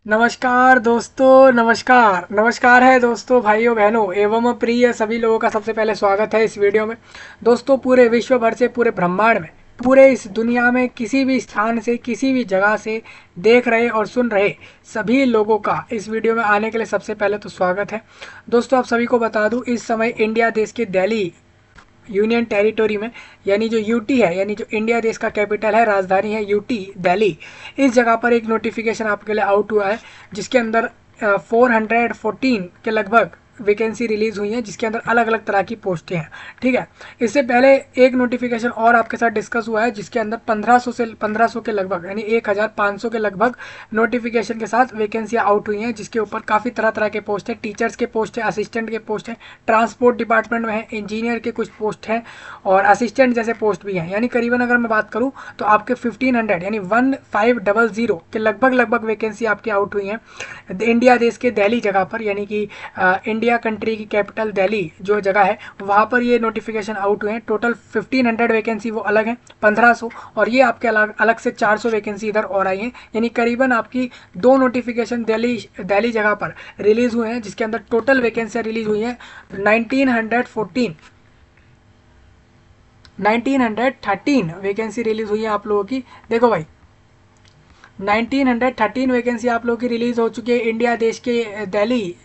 नमस्कार दोस्तों, नमस्कार नमस्कार है दोस्तों, भाइयों बहनों एवं प्रिय सभी लोगों का सबसे पहले स्वागत है इस वीडियो में। दोस्तों, पूरे विश्व भर से, पूरे ब्रह्मांड में, पूरे इस दुनिया में किसी भी स्थान से, किसी भी जगह से देख रहे और सुन रहे सभी लोगों का इस वीडियो में आने के लिए सबसे पहले तो स्वागत है। दोस्तों, आप सभी को बता दूं, इस समय इंडिया देश के दिल्ली यूनियन टेरिटोरी में, यानी जो यूटी है, यानी जो इंडिया देश का कैपिटल है, राजधानी है यूटी दिल्ली, इस जगह पर एक नोटिफिकेशन आपके लिए आउट हुआ है जिसके अंदर 414 के लगभग वैकेंसी रिलीज हुई है, जिसके अंदर अलग अलग तरह की पोस्टें हैं। ठीक है, इससे पहले एक नोटिफिकेशन और आपके साथ डिस्कस हुआ है जिसके अंदर 1500 के लगभग, यानी 1500 के लगभग नोटिफिकेशन के साथ वैकेंसियां आउट हुई हैं, जिसके ऊपर काफ़ी तरह तरह के पोस्ट हैं। टीचर्स के पोस्ट हैं, असिस्टेंट के पोस्ट हैं, ट्रांसपोर्ट डिपार्टमेंट में है, इंजीनियर के कुछ पोस्ट हैं और असिस्टेंट जैसे पोस्ट भी हैं। यानी करीबन अगर मैं बात करूं तो आपके 1500 यानी 1500 के लगभग लगभग वैकेंसी आपकी आउट हुई हैं इंडिया देश के दिल्ली जगह पर, यानी कि इंडिया कंट्री की कैपिटल दिल्ली जो जगह है वहाँ पर ये नोटिफिकेशन आउट हुए हैं। टोटल 1500 वैकेंसी वो अलग है, 1500, और ये आपके अलग अलग से 400 वैकेंसी इधर और आई हैं। यानी करीबन आपकी दो नोटिफिकेशन दिल्ली दिल्ली जगह पर रिलीज हुए हैं, जिसके अंदर टोटल वैकेंसियाँ रिलीज हुई हैं 1913 वैकेंसी रिलीज हुई है आप लोगों की। देखो भाई, 1913 वैकेंसी आप लोगों की रिलीज हो चुकी है इंडिया देश के दिल्ली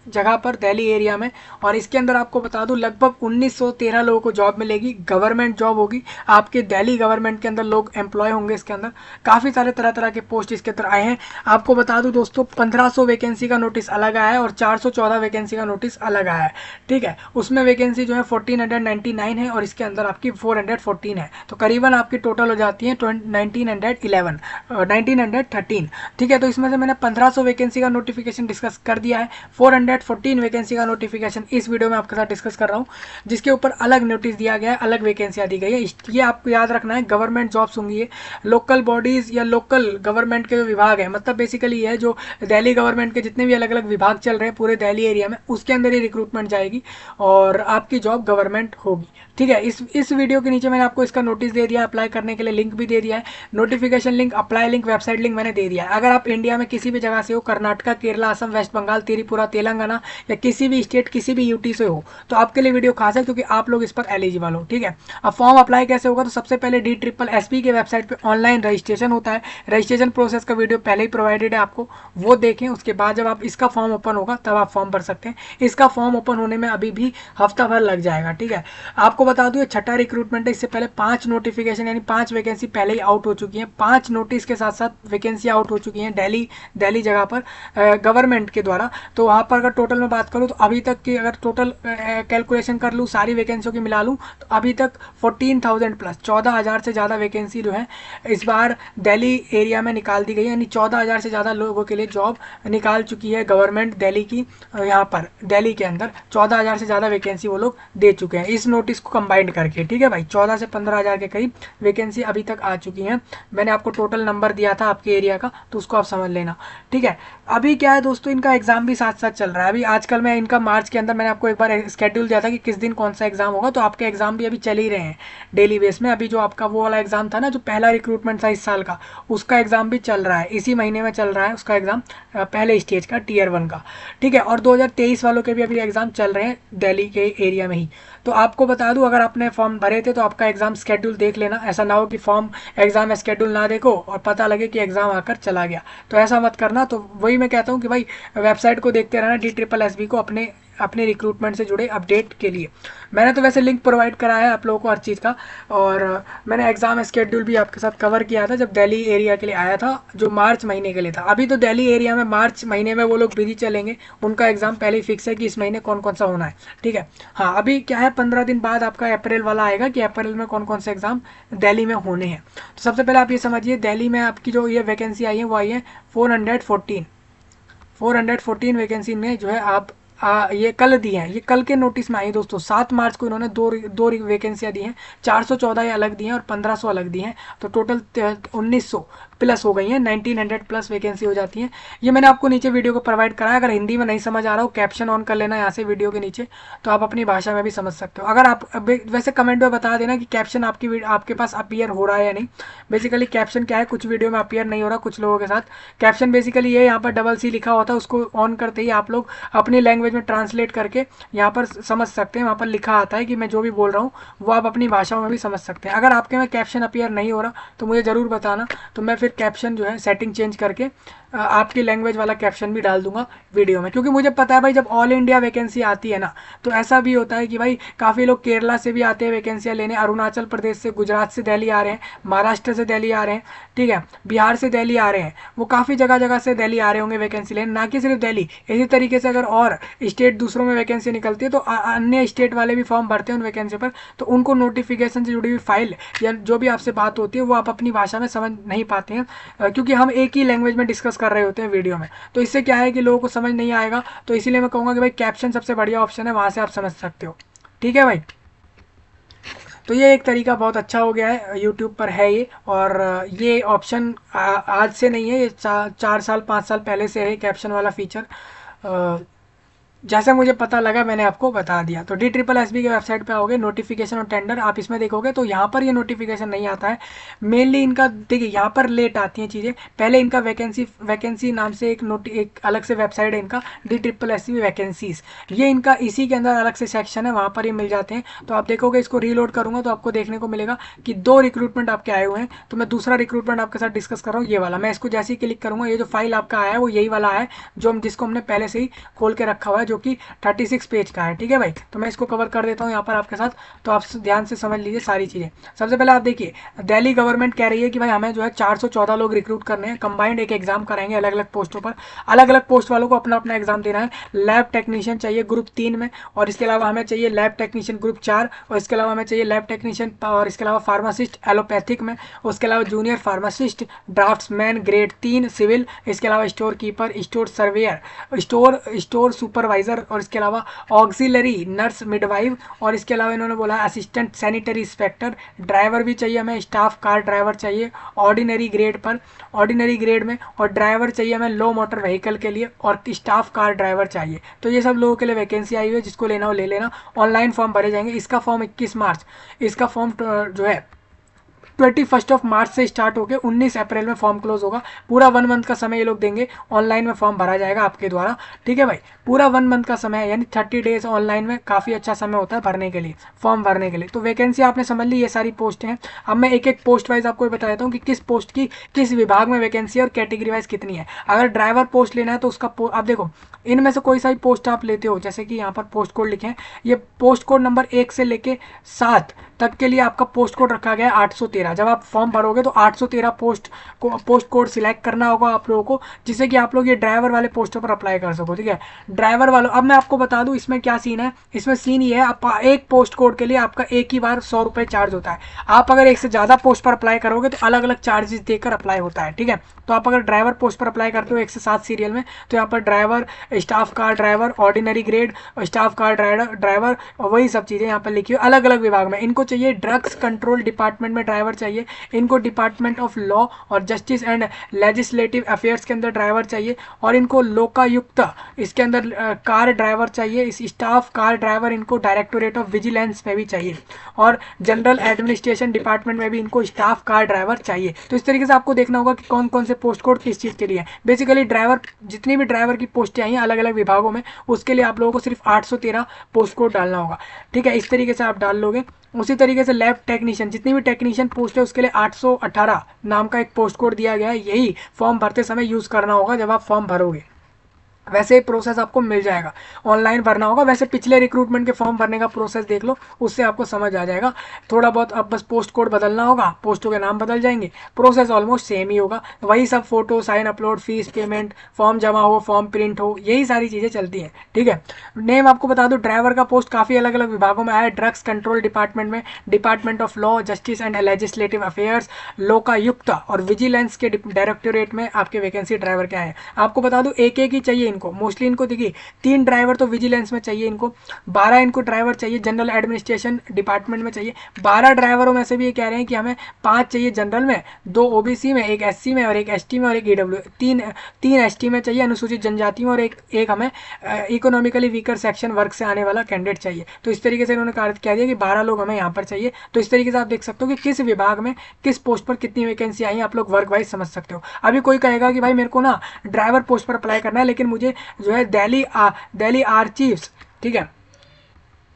जगह पर, दिल्ली एरिया में। और इसके अंदर आपको बता दूं लगभग 1913 लोगों को जॉब मिलेगी, गवर्नमेंट जॉब होगी आपके दिल्ली गवर्नमेंट के अंदर, लोग एम्प्लॉय होंगे इसके अंदर। काफ़ी सारे तरह तरह के पोस्ट इसके अंदर आए हैं। आपको बता दूं दोस्तों, 1500 वैकेंसी का नोटिस अलग आया है और 414 वैकेंसी का नोटिस अलग आया है। ठीक है, उसमें वैकेंसी जो है 1499 है और इसके अंदर आपकी 414 है, तो करीबन आपकी टोटल हो जाती है 1913। ठीक है, तो इसमें से मैंने 1500 वैकेंसी का नोटिफिकेशन डिस्कस कर दिया है। 414 वैकेंसी का नोटिफिकेशन इस वीडियो में आपके साथ डिस्कस कर रहा हूँ, जिसके ऊपर अलग नोटिस दिया गया है, अलग वैकेंसियाँ दी गई है। ये आपको याद रखना है, गवर्नमेंट जॉब्स होंगी ये, लोकल बॉडीज़ या लोकल गवर्नमेंट के जो विभाग है, मतलब बेसिकली ये है जो दिल्ली गवर्नमेंट के जितने भी अलग अलग विभाग चल रहे हैं पूरे दिल्ली एरिया में, उसके अंदर ही रिक्रूटमेंट जाएगी और आपकी जॉब गवर्नमेंट होगी। ठीक है, इस वीडियो के नीचे मैंने आपको इसका नोटिस दे दिया, अप्लाई करने के लिए लिंक भी दे दिया है, notification link, apply link, website link मैंने दे दिया है। अगर आप इंडिया में किसी भी जगह से हो, कर्नाटका, केरला, असम, वेस्ट बंगाल, त्रिपुरा, तेलंगाना या किसी भी स्टेट, किसी भी यूटी से हो, तो आपके लिए वीडियो खास है क्योंकि आप लोग इस पर एलिजिबल हो। ठीक है, अब फॉर्म अप्लाई कैसे होगा, तो सबसे पहले DSSP के वेबसाइट पे ऑनलाइन रजिस्ट्रेशन होता है। रजिस्ट्रेशन प्रोसेस का वीडियो पहले ही प्रोवाइडेड है आपको, वो देखें। उसके बाद जब आप इसका फॉर्म ओपन होगा तब आप फॉर्म भर सकते हैं। इसका फॉर्म ओपन होने में अभी भी हफ्ता भर लग जाएगा। ठीक है, आपको बता दूं ये छठा रिक्रूटमेंट है। इससे पहले 5 नोटिफिकेशन यानी 5 वैकेंसी पहले ही आउट हो चुकी हैं, 5 नोटिस के साथ साथ वैकेंसी आउट हो चुकी हैं दिल्ली जगह पर गवर्नमेंट के द्वारा। तो वहाँ पर अगर टोटल में बात करूँ तो अभी तक की अगर टोटल कैलकुलेशन कर लूँ, सारी वैकेंसियों की मिला लूँ, तो अभी तक 14,000 प्लस 14,000 से ज़्यादा वैकेंसी जो है इस बार दिल्ली एरिया में निकाल दी गई है। यानी 14,000 से ज़्यादा लोगों के लिए जॉब निकाल चुकी है गवर्नमेंट दिल्ली की। यहाँ पर दिल्ली के अंदर 14,000 से ज़्यादा वैकेंसी वो लोग दे चुके हैं इस नोटिस को कंबाइंड करके। ठीक है भाई, 14 से 15,000 के करीब वैकेंसी अभी तक आ चुकी हैं। मैंने आपको टोटल नंबर दिया था आपके एरिया का, तो उसको आप समझ लेना। ठीक है, अभी क्या है दोस्तों, इनका एग्जाम भी साथ साथ चल रहा है। अभी आजकल मैं इनका मार्च के अंदर मैंने आपको एक बार स्केड्यूल दिया था कि किस दिन कौन सा एग्जाम होगा, तो आपके एग्जाम भी अभी चल ही रहे हैं डेली बेस में। अभी जो आपका वो वाला एग्जाम था ना, जो पहला रिक्रूटमेंट था इस साल का, उसका एग्जाम भी चल रहा है, इसी महीने में चल रहा है उसका एग्जाम, पहले स्टेज का Tier 1 का। ठीक है, और 2023 वालों के भी अभी एग्जाम चल रहे हैं दिल्ली के एरिया में ही। तो आपको बता दूं, अगर आपने फॉर्म भरे थे तो आपका एग्जाम स्केड्यूल देख लेना। ऐसा ना हो कि फॉर्म एग्जाम स्केड्यूल ना देखो और पता लगे कि एग्जाम आकर चला गया, तो ऐसा मत करना। तो वही मैं कहता हूँ कि भाई वेबसाइट को देखते रहना, DSSB को, अपने रिक्रूटमेंट से जुड़े अपडेट के लिए। मैंने तो वैसे लिंक प्रोवाइड करा है आप लोगों को हर चीज़ का, और मैंने एग्ज़ाम स्केड्यूल भी आपके साथ कवर किया था जब दिल्ली एरिया के लिए आया था, जो मार्च महीने के लिए था। अभी तो दिल्ली एरिया में मार्च महीने में वो लोग बिजी चलेंगे, उनका एग्ज़ाम पहले ही फिक्स है कि इस महीने कौन कौन सा होना है। ठीक है, हाँ, अभी क्या है, 15 दिन बाद आपका अप्रैल वाला आएगा कि अप्रैल में कौन कौन से एग्ज़ाम दिल्ली में होने हैं। तो सबसे पहले आप ये समझिए, दिल्ली में आपकी जो ये वैकेंसी आई है वो आई है 414 वैकेंसी में जो है आप ये कल दी हैं, ये कल के नोटिस में आई दोस्तों। 7 मार्च को इन्होंने दो वैकेंसियाँ दी हैं, 414 ये अलग दी हैं और 1500 अलग दी हैं, तो टोटल 1900 प्लस हो गई हैं, 1900 प्लस वैकेंसी हो जाती हैं। ये मैंने आपको नीचे वीडियो को प्रोवाइड करा है, अगर हिंदी में नहीं समझ आ रहा हो कैप्शन ऑन कर लेना यहाँ से वीडियो के नीचे, तो आप अपनी भाषा में भी समझ सकते हो। अगर आप वैसे कमेंट में बता देना कि कैप्शन आपके पास अपीयर हो रहा है या नहीं। बेसिकली कैप्शन क्या है, कुछ वीडियो में अपीयर नहीं हो रहा कुछ लोगों के साथ। कैप्शन बेसिकली ये यहाँ पर डबल सी लिखा होता है, उसको ऑन करते ही आप लोग अपनी लैंग्वेज में ट्रांसलेट करके यहाँ पर समझ सकते हैं। वहाँ पर लिखा आता है कि मैं जो भी बोल रहा हूँ वो आप अपनी भाषाओं में भी समझ सकते हैं। अगर आपके में कैप्शन अपीयर नहीं हो रहा तो मुझे ज़रूर बताना, तो मैं फिर कैप्शन जो है सेटिंग चेंज करके आपकी लैंग्वेज वाला कैप्शन भी डाल दूंगा वीडियो में। क्योंकि मुझे पता है भाई, जब ऑल इंडिया वैकेंसी आती है ना, तो ऐसा भी होता है कि भाई काफ़ी लोग केरला से भी आते हैं वैकेंसियाँ लेने, अरुणाचल प्रदेश से, गुजरात से दिल्ली आ रहे हैं, महाराष्ट्र से दिल्ली आ रहे हैं, ठीक है, बिहार से दिल्ली आ रहे हैं, वो काफ़ी जगह जगह से दिल्ली आ रहे होंगे वैकेंसी लेने, ना कि सिर्फ दिल्ली। इसी तरीके से अगर और स्टेट दूसरों में वैकेंसी निकलती है तो अन्य स्टेट वाले भी फॉर्म भरते हैं उन वैकेंसी पर, तो उनको नोटिफिकेशन से जुड़ी हुई फाइल या जो भी आपसे बात होती है वो आप अपनी भाषा में समझ नहीं पाते हैं, क्योंकि हम एक ही लैंग्वेज में डिस्कस कर रहे होते हैं वीडियो में। तो इससे क्या है कि लोगों को समझ नहीं आएगा, तो इसीलिए मैं कहूँगा कि भाई कैप्शन सबसे बढ़िया ऑप्शन है, वहाँ से आप समझ सकते हो। ठीक है भाई, तो ये एक तरीका बहुत अच्छा हो गया है, यूट्यूब पर है ये। और ये ऑप्शन आज से नहीं है, ये 4 साल 5 साल पहले से है कैप्शन वाला फीचर। जैसे मुझे पता लगा मैंने आपको बता दिया। तो DSSB के वेबसाइट पे आओगे, नोटिफिकेशन और टेंडर आप इसमें देखोगे तो यहाँ पर ये नोटिफिकेशन नहीं आता है। मेनली इनका देखिए यहाँ पर लेट आती हैं चीज़ें। पहले इनका वैकेंसी नाम से एक अलग से वेबसाइट है इनका, DSSB वैकेंसीज, ये इनका इसी के अंदर अलग से सेक्शन है, वहाँ पर ये मिल जाते हैं। तो आप देखोगे, इसको रीलोड करूँगा तो आपको देखने को मिलेगा कि 2 रिक्रूटमेंट आपके आए हुए हैं। तो मैं दूसरा रिक्रूटमेंट आपके साथ डिस्कस कर रहा हूँ, ये वाला। मैं इसको जैसे ही क्लिक करूँगा, ये जो फाइल आपका आया है वो यही वाला है जिसको हमने पहले से ही खोल के रखा हुआ है, जो कि 36 पेज का है। ठीक है भाई, तो मैं इसको कवर कर देता हूँ यहाँ पर आपके साथ, तो आप ध्यान से समझ लीजिए सारी चीज़ें। सबसे पहले आप देखिए, दिल्ली गवर्नमेंट कह रही है कि भाई हमें जो है 414 लोग रिक्रूट करने हैं, कंबाइंड एक एग्जाम कराएंगे अलग अलग पोस्टों पर। अलग अलग पोस्ट वालों को अपना अपना एग्जाम देना है। लैब टेक्नीशियन चाहिए ग्रुप 3 में, और इसके अलावा हमें चाहिए लैब टेक्नीशियन ग्रुप 4, और इसके अलावा हमें चाहिए लैब टेक्नीशियन, और इसके अलावा फार्मासिस्ट एलोपैथिक में, उसके अलावा junior pharmacist, draftsman grade 3 civil, इसके अलावा storekeeper, store surveyor, store supervisor, और इसके अलावा ऑक्सिलरी नर्स मिडवाइफ, और इसके अलावा इन्होंने बोला असिस्टेंट सैनिटरी इंस्पेक्टर। ड्राइवर भी चाहिए हमें, स्टाफ कार ड्राइवर चाहिए ऑर्डिनरी ग्रेड में, और ड्राइवर चाहिए हमें लो मोटर व्हीकल के लिए, और स्टाफ कार ड्राइवर चाहिए। तो ये सब लोगों के लिए वैकेंसी आई हुई है, जिसको लेना हो ले लेना। ऑनलाइन फॉर्म भरे जाएंगे। इसका फॉर्म 21 मार्च, इसका फॉर्म जो है 21 मार्च से स्टार्ट होकर 19 अप्रैल में फॉर्म क्लोज होगा। पूरा 1 मंथ का समय ये लोग देंगे, ऑनलाइन में फॉर्म भरा जाएगा आपके द्वारा। ठीक है भाई, पूरा 1 मंथ का समय है, यानी 30 डेज ऑनलाइन में काफ़ी अच्छा समय होता है भरने के लिए, फॉर्म भरने के लिए। तो वैकेंसी आपने समझ ली, ये सारी पोस्ट हैं। अब मैं एक एक पोस्ट वाइज आपको बता देता हूँ कि किस पोस्ट की किस विभाग में वैकेंसी है और कैटेगरी वाइज कितनी है। अगर ड्राइवर पोस्ट लेना है तो उसका आप देखो, इनमें से कोई सा भी पोस्ट आप लेते हो, जैसे कि यहाँ पर पोस्ट कोड लिखे हैं, ये पोस्ट कोड नंबर 1 से लेके 7 तक के लिए आपका पोस्ट कोड रखा गया है 813। जब आप फॉर्म भरोगे तो 813 पोस्ट कोड सिलेक्ट करना होगा आप लोगों को, जिससे कि आप लोग ये ड्राइवर वाले पोस्टों पर अप्लाई कर सको। ठीक है, ड्राइवर वालों, अब मैं आपको बता दूं इसमें क्या सीन है। इसमें सीन ये है, आप एक पोस्ट कोड के लिए आपका एक ही बार 100 रुपये चार्ज होता है। आप अगर एक से ज़्यादा पोस्ट पर अप्लाई करोगे तो अलग अलग चार्जेस देकर अप्लाई होता है। ठीक है, तो आप अगर ड्राइवर पोस्ट पर अप्लाई करते हो 1 से 7 सीरियल में, तो यहाँ पर driver, staff car driver, ordinary grade, staff car driver, वही सब चीज़ें यहाँ पर लिखी हुई अलग अलग विभाग में। इनको चाहिए ड्रग्स कंट्रोल डिपार्टमेंट में ड्राइवर चाहिए, इनको डिपार्टमेंट ऑफ लॉ और जस्टिस एंड लेजिस्लेटिव अफेयर्स के अंदर ड्राइवर चाहिए, और इनको लोकायुक्त इसके अंदर कार ड्राइवर चाहिए। इस स्टाफ कार ड्राइवर इनको डायरेक्टोरेट ऑफ विजिलेंस में भी चाहिए, और जनरल एडमिनिस्ट्रेशन डिपार्टमेंट में भी इनको स्टाफ कार ड्राइवर चाहिए। तो इस तरीके से आपको देखना होगा कि कौन कौन से पोस्ट कोड किस चीज़ के लिए है। बेसिकली ड्राइवर, जितनी भी ड्राइवर की पोस्टें आई हैं अलग अलग विभागों में, उसके लिए आप लोगों को सिर्फ 813 पोस्ट कोड डालना होगा। ठीक है, इस तरीके से आप डाल लोगे। उसी तरीके से लैब टेक्नीशियन, जितनी भी टेक्नीशियन पोस्ट है उसके लिए 818 नाम का एक पोस्ट कोड दिया गया है। यही फॉर्म भरते समय यूज़ करना होगा जब आप फॉर्म भरोगे। वैसे ही प्रोसेस आपको मिल जाएगा, ऑनलाइन भरना होगा। वैसे पिछले रिक्रूटमेंट के फॉर्म भरने का प्रोसेस देख लो, उससे आपको समझ आ जाएगा। थोड़ा बहुत अब बस पोस्ट कोड बदलना होगा, पोस्टों के नाम बदल जाएंगे, प्रोसेस ऑलमोस्ट सेम ही होगा। वही सब photo, sign, upload, fees payment, form जमा हो, फॉर्म प्रिंट हो, यही सारी चीज़ें चलती हैं। ठीक है, नेम आपको बता दो, ड्राइवर का पोस्ट काफ़ी अलग अलग विभागों में आया है। ड्रग्स कंट्रोल डिपार्टमेंट में, department of law, justice and legislative affairs, Lokayukta और विजिलेंस के डायरेक्टोरेट में आपके वैकेंसी ड्राइवर क्या है। आपको बता दूं, एक एक ही चाहिए इनको, मोस्टली इनको देखिए 3 ड्राइवर तो विजिलेंस में चाहिए इनको, 12 इनको ड्राइवर चाहिए जनरल एडमिनिस्ट्रेशन डिपार्टमेंट में चाहिए। 12 ड्राइवरों में से भी ये कह रहे हैं कि हमें 5 चाहिए जनरल में, 2 ओबीसी में, 1 एससी में और 1 एसटी में और 1 ईडब्ल्यू, 3 एसटी में चाहिए अनुसूचित जनजाति में, और एक हमें इकोनॉमिकली वीकर सेक्शन वर्ग से आने वाला कैंडिडेट चाहिए। तो इस तरीके से इन्होंने कह दिया कि 12 लोग हमें यहाँ पर चाहिए। तो इस तरीके से आप देख सकते हो कि किस विभाग में किस पोस्ट पर कितनी वैकेंसी आई, आप लोग वर्ग वाइज समझ सकते हो। अभी कोई कहेगा कि भाई मेरे को ना ड्राइवर पोस्ट पर अप्लाई करना है, लेकिन मुझे जो है दिल्ली आर्चीव्स, ठीक है,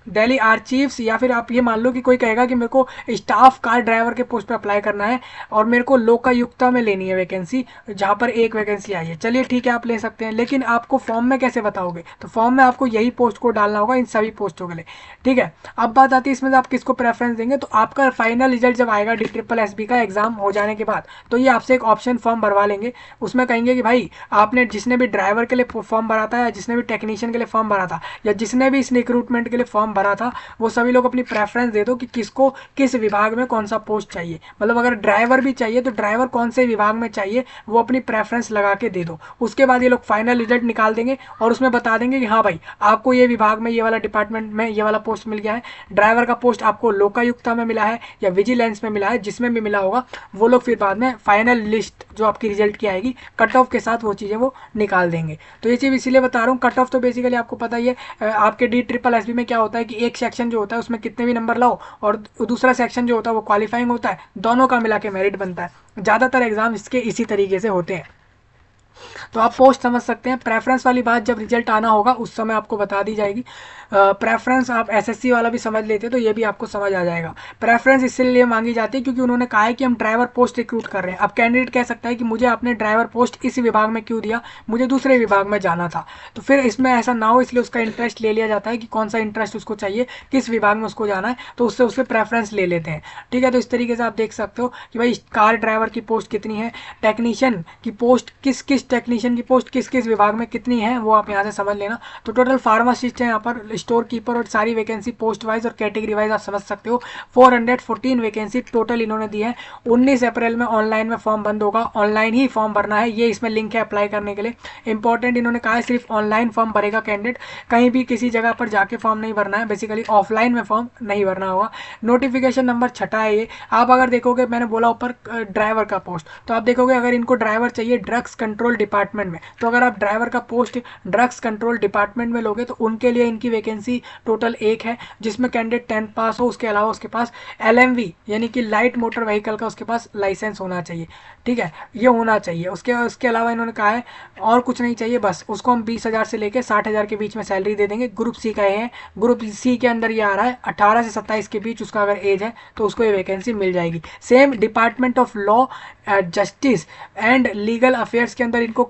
दिल्ली आर्चीव्स, या फिर आप ये मान लो कि कोई कहेगा कि मेरे को स्टाफ कार ड्राइवर के पोस्ट पर अप्लाई करना है और मेरे को लोकायुक्ता में लेनी है वैकेंसी, जहाँ पर एक वैकेंसी आई है। चलिए ठीक है, आप ले सकते हैं, लेकिन आपको फॉर्म में कैसे बताओगे? तो फॉर्म में आपको यही पोस्ट को डालना होगा इन सभी पोस्टों के लिए, ठीक है। अब बात आती है इसमें आप किसको प्रेफरेंस देंगे। तो आपका फाइनल रिजल्ट जब आएगा DSSB का एग्जाम हो जाने के बाद, तो ये आपसे एक ऑप्शन फॉर्म भरवा लेंगे। उसमें कहेंगे कि भाई आपने जिसने भी ड्राइवर के लिए फॉर्म भरा था, या जिसने भी टेक्नीशियन के लिए फॉर्म भरा था, या जिसने भी इस रिक्रूटमेंट के लिए फॉर्म भरा था, वो सभी लोग अपनी प्रेफरेंस दे दो कि किसको किस विभाग में कौन सा पोस्ट चाहिए। मतलब अगर ड्राइवर भी चाहिए तो ड्राइवर कौन से विभाग में चाहिए वो अपनी प्रेफरेंस लगा के दे दो। उसके बाद ये लोग फाइनल रिजल्ट निकाल देंगे और उसमें बता देंगे कि हाँ भाई आपको ये विभाग में, ये वाला डिपार्टमेंट में ये वाला पोस्ट मिल गया है, ड्राइवर का पोस्ट आपको लोकायुक्ता में मिला है या विजिलेंस में मिला है, जिसमें भी मिला होगा वो लोग फिर बाद में फाइनल लिस्ट जो आपकी रिजल्ट की आएगी कट ऑफ के साथ वो चीज़ें वो निकाल देंगे। तो ये चीज़ इसीलिए बता रहा हूँ, कट ऑफ तो बेसिकली आपको पता ही है आपके DSSB में क्या होता है कि एक सेक्शन जो होता है उसमें कितने भी नंबर लाओ, और दूसरा सेक्शन जो होता है वो क्वालिफाइंग होता है, दोनों का मिला के मेरिट बनता है। ज़्यादातर एग्जाम इसके इसी तरीके से होते हैं। तो आप पोस्ट समझ सकते हैं। प्रेफरेंस वाली बात जब रिजल्ट आना होगा उस समय आपको बता दी जाएगी। प्रेफरेंस आप SSC वाला भी समझ लेते तो ये भी आपको समझ आ जाएगा। प्रेफरेंस इसलिए मांगी जाती है क्योंकि उन्होंने कहा है कि हम ड्राइवर पोस्ट रिक्रूट कर रहे हैं। अब कैंडिडेट कह सकता है कि मुझे आपने ड्राइवर पोस्ट इस विभाग में क्यों दिया, मुझे दूसरे विभाग में जाना था। तो फिर इसमें ऐसा ना हो इसलिए उसका इंटरेस्ट ले लिया जाता है कि कौन सा इंटरेस्ट उसको चाहिए, किस विभाग में उसको जाना है, तो उससे उससे प्रेफरेंस ले लेते हैं, ठीक है। तो इस तरीके से आप देख सकते हो कि भाई कार ड्राइवर की पोस्ट कितनी है, टेक्नीशियन की पोस्ट किस टेक्नीशियन की पोस्ट किस विभाग में कितनी है वो आप यहाँ से समझ लेना। तो टोटल फार्मासिस्ट है यहाँ पर, स्टोर कीपर, और सारी वैकेंसी पोस्ट वाइज और कैटेगरी वाइज आप समझ सकते हो। 414 वैकेंसी टोटल इन्होंने दी है। 19 अप्रैल में ऑनलाइन में फॉर्म बंद होगा, ऑनलाइन ही फॉर्म भरना है, ये इसमें लिंक है अप्लाई करने के लिए। इंपॉर्टेंट इन्होंने कहा है सिर्फ ऑनलाइन फॉर्म भरेगा कैंडिडेट, कहीं भी किसी जगह पर जाके फॉर्म नहीं भरना है, बेसिकली ऑफलाइन में फॉर्म नहीं भरना होगा। नोटिफिकेशन नंबर 6 है ये। आप अगर देखोगे, मैंने बोला ऊपर ड्राइवर का पोस्ट, तो आप देखोगे अगर इनको ड्राइवर चाहिए ड्रग्स कंट्रोल डिपार्टमेंट में, तो अगर आप ड्राइवर का पोस्ट ड्रग्स कंट्रोल डिपार्टमेंट में लोगे तो उनके लिए इनकी वैकेंसी टोटल 1 है, जिसमें कैंडिडेट 10th पास हो, उसके अलावा उसके पास LMV यानी कि लाइट मोटर व्हीकल का उसके पास लाइसेंस होना चाहिए, ठीक है, ये होना चाहिए। उसके अलावा इन्होंने कहा है और कुछ नहीं चाहिए, बस उसको हम 20,000 से लेकर 60,000 के बीच में सैलरी दे देंगे। ग्रुप C का है, ग्रुप C के अंदर ये आ रहा है 18 से 27 के बीच उसका अगर एज है तो उसको ये वैकेंसी मिल जाएगी। Same department of law, justice and legal affairs के अंदर इनको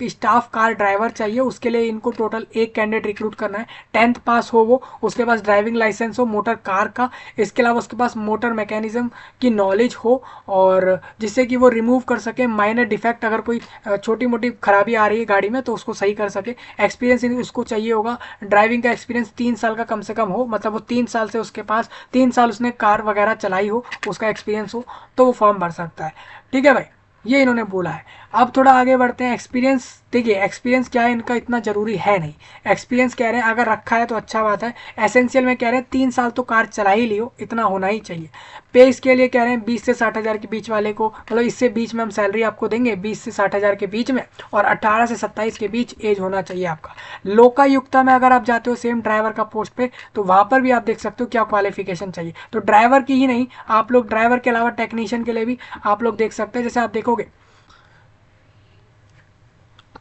स्टाफ कार ड्राइवर चाहिए, उसके लिए इनको टोटल 1 कैंडिडेट रिक्रूट करना है। 10th पास हो वो, उसके पास ड्राइविंग लाइसेंस हो मोटर कार का, इसके अलावा उसके पास मोटर मैकेनिज्म की नॉलेज हो, और जिससे कि वो रिमूव कर सके माइनर डिफेक्ट, अगर कोई छोटी मोटी खराबी आ रही है गाड़ी में तो उसको सही कर सके। एक्सपीरियंस उसको चाहिए होगा, ड्राइविंग का एक्सपीरियंस 3 साल का कम से कम हो, मतलब वो 3 साल से उसके पास 3 साल उसने कार वगैरह चलाई हो, उसका एक्सपीरियंस हो, तो वो फॉर्म भर सकता है, ठीक है भाई, ये इन्होंने बोला है। अब थोड़ा आगे बढ़ते हैं। एक्सपीरियंस देखिए, एक्सपीरियंस क्या है इनका इतना ज़रूरी है नहीं। एक्सपीरियंस कह रहे हैं अगर रखा है तो अच्छा बात है। एसेंशियल में कह रहे हैं 3 साल तो कार चला ही लियो, इतना होना ही चाहिए। पे इसके लिए कह रहे हैं 20 से 60,000 के बीच वाले को, मतलब इससे बीच में हम सैलरी आपको देंगे 20 से 60,000 के बीच में, और 18 से 27 के बीच एज होना चाहिए आपका। लोकायुक्ता में अगर आप जाते हो सेम ड्राइवर का पोस्ट पे, तो वहाँ पर भी आप देख सकते हो क्या क्वालिफिकेशन चाहिए। तो ड्राइवर की ही नहीं, आप लोग ड्राइवर के अलावा टेक्नीशियन के लिए भी आप लोग देख सकते हैं। जैसे आप देखोगे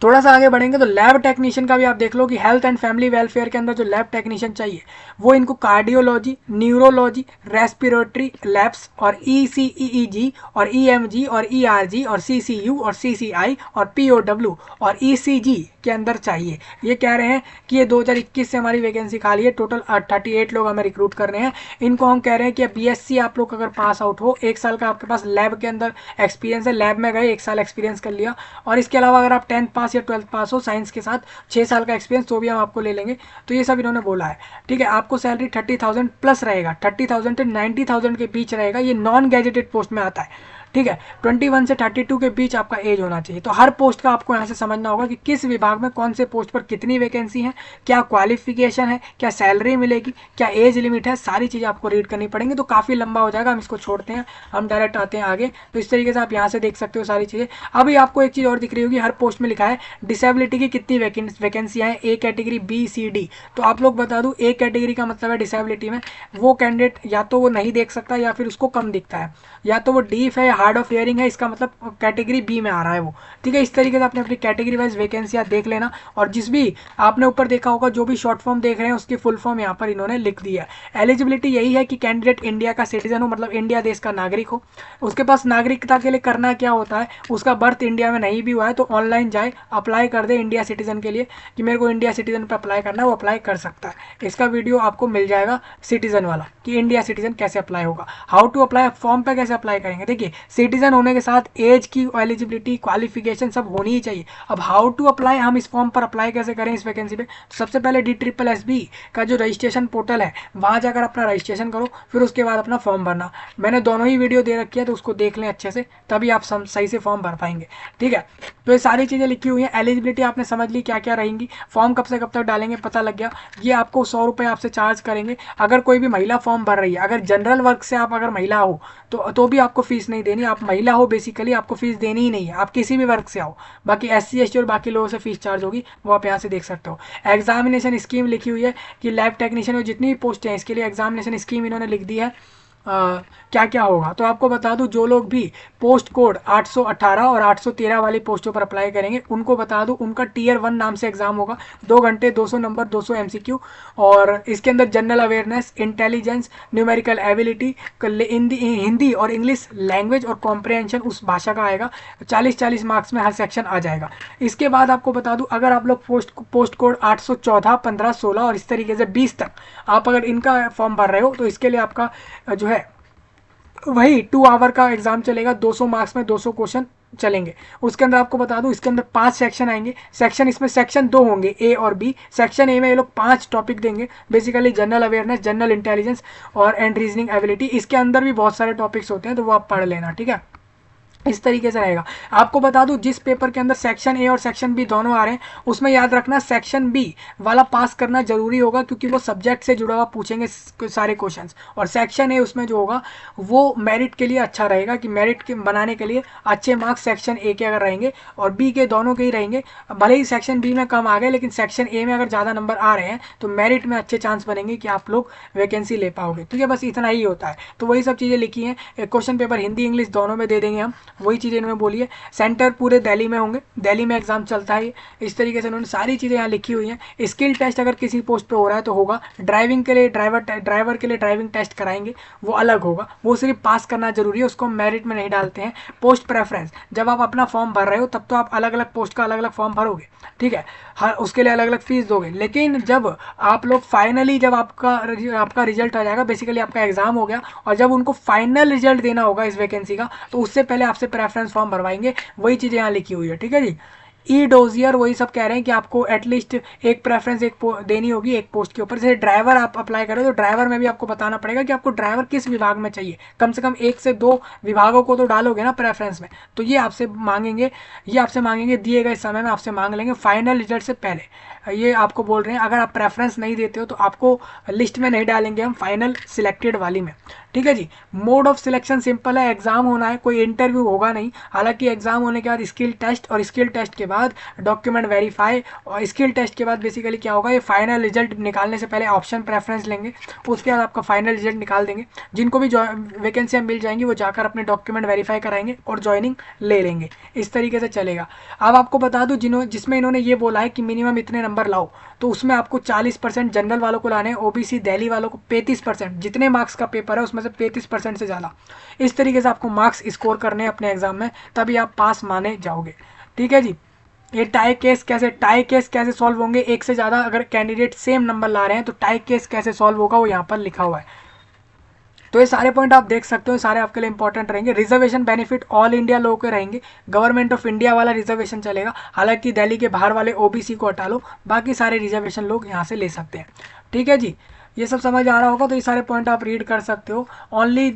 थोड़ा सा आगे बढ़ेंगे तो लैब टेक्नीशियन का भी आप देख लो कि हेल्थ एंड फैमिली वेलफेयर के अंदर जो लैब टेक्नीशियन चाहिए वो इनको कार्डियोलॉजी, न्यूरोलॉजी, रेस्पिरेटरी लैब्स और ECEG और EMG और ERG और CCU और CCI और POW और ECG के अंदर चाहिए। ये कह रहे हैं कि ये 2021 से हमारी वैकेंसी खाली है, टोटल 38 लोग हमें रिक्रूट करने हैं। इनको हम कह रहे हैं कि BSc आप लोग अगर पास आउट हो, 1 साल का आपके पास लैब के अंदर एक्सपीरियंस है, लैब में गए 1 साल एक्सपीरियंस कर लिया, और इसके अलावा अगर आप 10th पास या 12th पास हो साइंस के साथ 6 साल का एक्सपीरियंस, तो भी हम आपको ले लेंगे। तो ये सब इन्होंने बोला है, ठीक है। आपको सैलरी 30,000 प्लस रहेगा, 30,000 से 90,000 के बीच रहेगा। ये नॉन गैजेटेड पोस्ट में आता है, ठीक है। 21 से 32 के बीच आपका एज होना चाहिए। तो हर पोस्ट का आपको यहाँ से समझना होगा कि किस विभाग में कौन से पोस्ट पर कितनी वैकेंसी है, क्या क्वालिफिकेशन है, क्या सैलरी मिलेगी, क्या एज लिमिट है, सारी चीज़ें आपको रीड करनी पड़ेंगी। तो काफ़ी लंबा हो जाएगा, हम इसको छोड़ते हैं, हम डायरेक्ट आते हैं आगे। तो इस तरीके से आप यहाँ से देख सकते हो सारी चीज़ें। अभी आपको एक चीज़ और दिख रही होगी, हर पोस्ट में लिखा है डिसेबिलिटी की कितनी वैकेंसियाँ हैं, A category, B, C, D. तो आप लोग बता दूँ, ए कैटेगरी का मतलब है डिसेबिलिटी में वो कैंडिडेट या तो वो नहीं देख सकता या फिर उसको कम दिखता है, या तो वो डीफ है या हार्ड ऑफ हियरिंग है, इसका मतलब कैटेगरी बी में आ रहा है वो। ठीक है, इस तरीके से आपने अपनी कैटेगरी वाइज वैकेंसियाँ देख लेना। और जिस भी आपने ऊपर देखा होगा, जो भी शॉर्ट फॉर्म देख रहे हैं उसकी फुल फॉर्म यहाँ पर इन्होंने लिख दिया है। एलिजिबिलिटी यही है कि कैंडिडेट इंडिया का सिटीजन हो, मतलब इंडिया देश का नागरिक हो। उसके पास नागरिकता के लिए करना क्या होता है, उसका बर्थ इंडिया में नहीं भी हुआ है तो ऑनलाइन जाए, अप्लाई कर दे इंडिया सिटीजन के लिए, कि मेरे को इंडिया सिटीजन पर अप्लाई करना है, वो अप्लाई कर सकता है। इसका वीडियो आपको मिल जाएगा सिटीजन वाला, कि इंडिया सिटीजन कैसे अप्लाई होगा, हाउ टू अप्लाई, फॉर्म पे कैसे अप्लाई करेंगे। देखिए, सिटीजन होने के साथ एज की एलिजिबिलिटी, क्वालिफिकेशन सब होनी ही चाहिए। अब हाउ टू अप्लाई, हम इस फॉर्म पर अप्लाई कैसे करें इस वैकेंसी पे, तो सबसे पहले DSSB का जो रजिस्ट्रेशन पोर्टल है वहाँ जाकर अपना रजिस्ट्रेशन करो, फिर उसके बाद अपना फॉर्म भरना। मैंने दोनों ही वीडियो दे रखी है, तो उसको देख लें अच्छे से, तभी आप सही से फॉर्म भर पाएंगे। ठीक है, तो ये सारी चीज़ें लिखी हुई हैं। एलिजिबिलिटी आपने समझ ली क्या क्या रहेंगी, फॉर्म कब से कब तक डालेंगे पता लग गया। ये आपको 100 रुपये आपसे चार्ज करेंगे। अगर कोई भी महिला फॉर्म भर रही है, अगर जनरल वर्ग से आप अगर महिला हो तो भी आपको फीस नहीं देनी। आप महिला हो बेसिकली, आपको फीस देनी ही नहीं है, आप किसी भी वर्ग से आओ। बाकी SC ST और बाकी लोगों से फीस चार्ज होगी, वो आप यहाँ से देख सकते हो। एग्जामिनेशन स्कीम लिखी हुई है कि लैब टेक्नीशियन और जितनी भी पोस्ट हैं इसके लिए एग्जामिनेशन स्कीम इन्होंने लिख दी है। क्या क्या होगा तो आपको बता दूं, जो लोग भी पोस्ट कोड 818 और 813 वाली पोस्टों पर अप्लाई करेंगे उनको बता दूं, उनका Tier 1 नाम से एग्जाम होगा, 2 घंटे, 200 नंबर, 200 MCQ। और इसके अंदर general awareness, intelligence, numerical ability, Hindi और इंग्लिश लैंग्वेज और कॉम्प्रहेंशन उस भाषा का आएगा। 40-40 मार्क्स में हर सेक्शन आ जाएगा। इसके बाद आपको बता दूं, अगर आप लोग पोस्ट कोड 814, 15, 16 और इस तरीके से 20 तक आप अगर इनका फॉर्म भर रहे हो, तो इसके लिए आपका जो है वही 2 आवर का एग्जाम चलेगा। 200 मार्क्स में 200 क्वेश्चन चलेंगे। उसके अंदर आपको बता दूं, इसके अंदर 5 सेक्शन आएंगे। इसमें सेक्शन 2 होंगे, A और B। सेक्शन A में ये लोग 5 टॉपिक देंगे, basically general awareness, general intelligence और रीजनिंग एबिलिटी। इसके अंदर भी बहुत सारे टॉपिक्स होते हैं, तो वो आप पढ़ लेना। ठीक है, इस तरीके से रहेगा। आपको बता दूं, जिस पेपर के अंदर सेक्शन A और सेक्शन B दोनों आ रहे हैं, उसमें याद रखना सेक्शन B वाला पास करना जरूरी होगा, क्योंकि वो सब्जेक्ट से जुड़ा हुआ पूछेंगे सारे क्वेश्चंस। और सेक्शन A उसमें जो होगा वो मेरिट के लिए अच्छा रहेगा, कि मेरिट के बनाने के लिए अच्छे मार्क्स सेक्शन A के अगर रहेंगे और B के, दोनों के ही रहेंगे। भले ही सेक्शन B में कम आ गए, लेकिन सेक्शन A में अगर ज़्यादा नंबर आ रहे हैं तो मेरिट में अच्छे चांस बनेंगे कि आप लोग वैकेंसी ले पाओगे। ठीक है, बस इतना ही होता है। तो वही सब चीज़ें लिखी हैं। क्वेश्चन पेपर हिंदी इंग्लिश दोनों में दे देंगे हम, वही चीज़ें इन्होंने बोली है। सेंटर पूरे दिल्ली में होंगे, दिल्ली में एग्जाम चलता है। इस तरीके से उन्होंने सारी चीज़ें यहाँ लिखी हुई हैं। स्किल टेस्ट अगर किसी पोस्ट पे हो रहा है तो होगा। ड्राइविंग के लिए ड्राइवर के लिए ड्राइविंग टेस्ट कराएंगे, वो अलग होगा, वो सिर्फ पास करना जरूरी है, उसको मेरिट में नहीं डालते हैं। पोस्ट प्रेफरेंस, जब आप अपना फॉर्म भर रहे हो तब तो आप अलग अलग पोस्ट का अलग अलग फॉर्म भरोगे, ठीक है, हर उसके लिए अलग अलग फीस दोगे। लेकिन जब आप लोग फाइनली, जब आपका रिजल्ट आ जाएगा, बेसिकली आपका एग्जाम हो गया, और जब उनको फाइनल रिजल्ट देना होगा इस वैकेंसी का, तो उससे पहले आपसे प्रेफरेंस फॉर्म भरवाएंगे। वही चीज़ें यहाँ लिखी हुई है। ठीक है जी, डोजियर वही सब कह रहे हैं कि आपको एटलीस्ट एक प्रेफरेंस देनी होगी एक पोस्ट के ऊपर। जैसे ड्राइवर आप अप्लाई करो तो ड्राइवर में भी आपको बताना पड़ेगा कि आपको ड्राइवर किस विभाग में चाहिए। कम से कम 1 से 2 विभागों को तो डालोगे ना प्रेफरेंस में, तो ये आपसे मांगेंगे दिए गए समय में आपसे मांग लेंगे फाइनल रिजल्ट से पहले। ये आपको बोल रहे हैं, अगर आप प्रेफरेंस नहीं देते हो तो आपको लिस्ट में नहीं डालेंगे हम, फाइनल सिलेक्टेड वाली में। ठीक है जी, मोड ऑफ सिलेक्शन सिंपल है, एग्जाम होना है, कोई इंटरव्यू होगा नहीं। हालांकि एग्जाम होने के बाद स्किल टेस्ट, और स्किल टेस्ट के बाद डॉक्यूमेंट वेरीफाई, और स्किल टेस्ट के बाद बेसिकली क्या होगा, ये फाइनल रिजल्ट निकालने से पहले ऑप्शन प्रेफरेंस लेंगे, उसके बाद आपका फाइनल रिजल्ट निकाल देंगे। जिनको भी वैकेंसियाँ मिल जाएंगी वो जाकर अपने डॉक्यूमेंट वेरीफाई कराएंगे और ज्वाइनिंग ले लेंगे। इस तरीके से चलेगा। अब आपको बता दूं, जिसमें इन्होंने ये बोला है कि मिनिमम इतने नंबर लाओ, तो उसमें आपको 40% जनरल वालों को लाने हैं, OBC दिल्ली वालों को 35%। जितने मार्क्स का पेपर है उसमें से 35% से ज़्यादा, इस तरीके से आपको मार्क्स स्कोर करने हैं अपने एग्जाम में, तभी आप पास माने जाओगे। ठीक है जी, ये टाई केस कैसे सॉल्व होंगे, एक से ज़्यादा अगर कैंडिडेट सेम नंबर ला रहे हैं तो टाई केस कैसे सॉल्व होगा, वो यहाँ पर लिखा हुआ है। तो ये सारे पॉइंट आप देख सकते हो, सारे आपके लिए इंपॉर्टेंट रहेंगे। रिजर्वेशन बेनिफिट ऑल इंडिया लोगों के रहेंगे, गवर्नमेंट ऑफ इंडिया वाला रिजर्वेशन चलेगा। हालांकि दिल्ली के बाहर वाले OBC को हटा लो, बाकी सारे रिजर्वेशन लोग यहाँ से ले सकते हैं। ठीक है जी, ये सब समझ आ रहा होगा, तो ये सारे पॉइंट आप रीड कर सकते हो। Only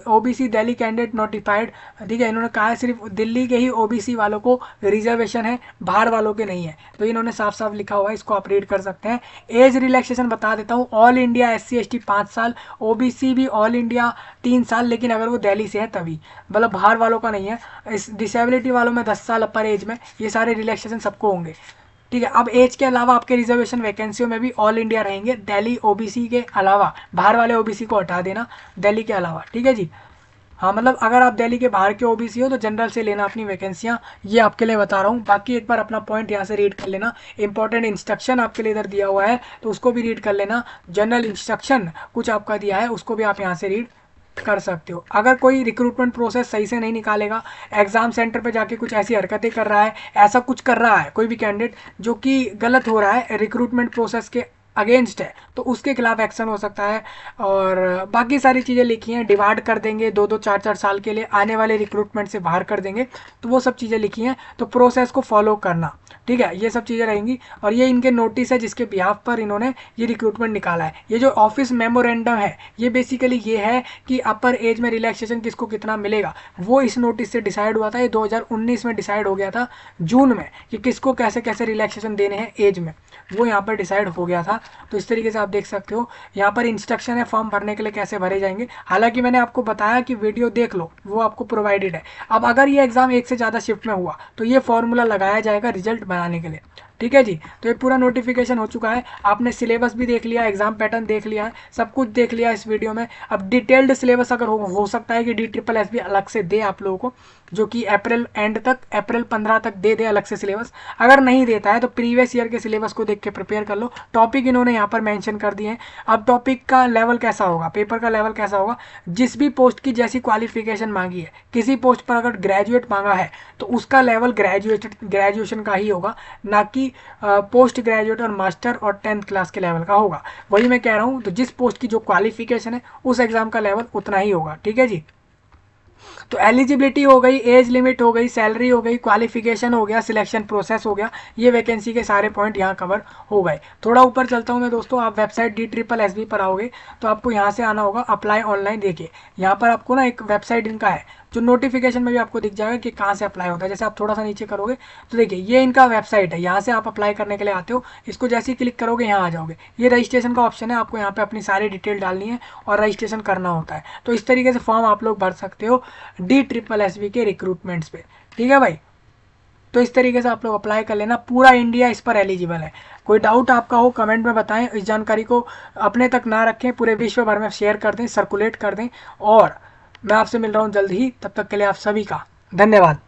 OBC Delhi candidate notified, ठीक है, इन्होंने कहा है सिर्फ दिल्ली के ही ओबीसी वालों को रिजर्वेशन है, बाहर वालों के नहीं है, तो इन्होंने साफ साफ लिखा हुआ है, इसको आप रीड कर सकते हैं। एज रिलैक्सेशन बता देता हूँ, ऑल इंडिया SC ST 5 साल, ओबीसी भी ऑल इंडिया 3 साल, लेकिन अगर वो दिल्ली से है तभी, मतलब बाहर वालों का नहीं है। इस डिसेबिलिटी वालों में 10 साल अपर एज में, ये सारे रिलैक्सेशन सबको होंगे, ठीक है। अब एज के अलावा आपके रिजर्वेशन वैकेंसियों में भी ऑल इंडिया रहेंगे, दिल्ली ओबीसी के अलावा, बाहर वाले ओबीसी को हटा देना, दिल्ली के अलावा, ठीक है जी। हाँ, मतलब अगर आप दिल्ली के बाहर के ओबीसी हो तो जनरल से लेना अपनी वैकेंसियाँ, ये आपके लिए बता रहा हूँ। बाकी एक बार अपना पॉइंट यहाँ से रीड कर लेना, इंपॉर्टेंट इंस्ट्रक्शन आपके लिए इधर दिया हुआ है तो उसको भी रीड कर लेना। जनरल इंस्ट्रक्शन कुछ आपका दिया है, उसको भी आप यहाँ से रीड कर सकते हो। अगर कोई रिक्रूटमेंट प्रोसेस सही से नहीं निकालेगा, एग्जाम सेंटर पे जाके कुछ ऐसी हरकतें कर रहा है, ऐसा कुछ कर रहा है कोई भी कैंडिडेट जो कि गलत हो रहा है, रिक्रूटमेंट प्रोसेस के अगेंस्ट है, तो उसके खिलाफ एक्शन हो सकता है। और बाकी सारी चीज़ें लिखी हैं, डिवाइड कर देंगे 2-2 4-4 साल के लिए, आने वाले रिक्रूटमेंट से बाहर कर देंगे, तो वो सब चीज़ें लिखी हैं, तो प्रोसेस को फॉलो करना, ठीक है, ये सब चीज़ें रहेंगी। और ये इनके नोटिस है जिसके बिहाफ पर इन्होंने ये रिक्रूटमेंट निकाला है। ये जो ऑफिस मेमोरेंडम है, ये बेसिकली ये है कि अपर एज में रिलैक्सेशन किसको कितना मिलेगा, वो इस नोटिस से डिसाइड हुआ था। ये 2019 में डिसाइड हो गया था जून में कि किसको कैसे कैसे रिलैक्सेशन देने हैं एज में, वो यहाँ पर डिसाइड हो गया था। तो इस तरीके से आप देख सकते हो, यहाँ पर इंस्ट्रक्शन है फॉर्म भरने के लिए कैसे भरे जाएंगे। हालांकि मैंने आपको बताया कि वीडियो देख लो, वो आपको प्रोवाइडेड है। अब अगर ये एग्जाम एक से ज़्यादा शिफ्ट में हुआ तो ये फॉर्मूला लगाया जाएगा रिजल्ट बनाने के लिए, ठीक है जी। तो ये पूरा नोटिफिकेशन हो चुका है, आपने सिलेबस भी देख लिया, एग्जाम पैटर्न देख लिया है, सब कुछ देख लिया इस वीडियो में। अब डिटेल्ड सिलेबस अगर हो सकता है कि DSSS अलग से दे आप लोगों को, जो कि अप्रैल एंड तक, अप्रैल 15 तक दे अलग से सिलेबस। अगर नहीं देता है तो प्रीवियस ईयर के सिलेबस को देख के प्रिपेयर कर लो। टॉपिक इन्होंने यहाँ पर मेंशन कर दिए हैं। अब टॉपिक का लेवल कैसा होगा, पेपर का लेवल कैसा होगा, जिस भी पोस्ट की जैसी क्वालिफिकेशन मांगी है, किसी पोस्ट पर अगर ग्रेजुएट मांगा है तो उसका लेवल ग्रेजुएशन का ही होगा, ना कि पोस्ट ग्रेजुएट और मास्टर और 10th क्लास के लेवल का होगा। वही मैं कह रहा हूँ, तो जिस पोस्ट की जो क्वालिफिकेशन है उस एग्जाम का लेवल उतना ही होगा, ठीक है जी। तो एलिजिबिलिटी हो गई, एज लिमिट हो गई, सैलरी हो गई, क्वालिफिकेशन हो गया, सिलेक्शन प्रोसेस हो गया, ये वैकेंसी के सारे पॉइंट यहाँ कवर हो गए। थोड़ा ऊपर चलता हूँ मैं दोस्तों, आप वेबसाइट DSSS पर आओगे तो आपको यहाँ से आना होगा अप्लाई ऑनलाइन। देखिए यहाँ पर आपको ना एक वेबसाइट इनका है, जो नोटिफिकेशन में भी आपको दिख जाएगा कि कहाँ से अप्लाई होता है। जैसे आप थोड़ा सा नीचे करोगे तो देखिए ये इनका वेबसाइट है, यहाँ से आप अप्लाई करने के लिए आते हो, इसको जैसे ही क्लिक करोगे यहाँ आ जाओगे। ये रजिस्ट्रेशन का ऑप्शन है, आपको यहाँ पे अपनी सारी डिटेल डालनी है और रजिस्ट्रेशन करना होता है। तो इस तरीके से फॉर्म आप लोग भर सकते हो DSSS के रिक्रूटमेंट्स पे, ठीक है भाई। तो इस तरीके से आप लोग अप्लाई कर लेना, पूरा इंडिया इस पर एलिजिबल है। कोई डाउट आपका हो कमेंट में बताएं, इस जानकारी को अपने तक ना रखें, पूरे विश्व भर में शेयर कर दें, सर्कुलेट कर दें। और मैं आपसे मिल रहा हूँ जल्द ही, तब तक के लिए आप सभी का धन्यवाद।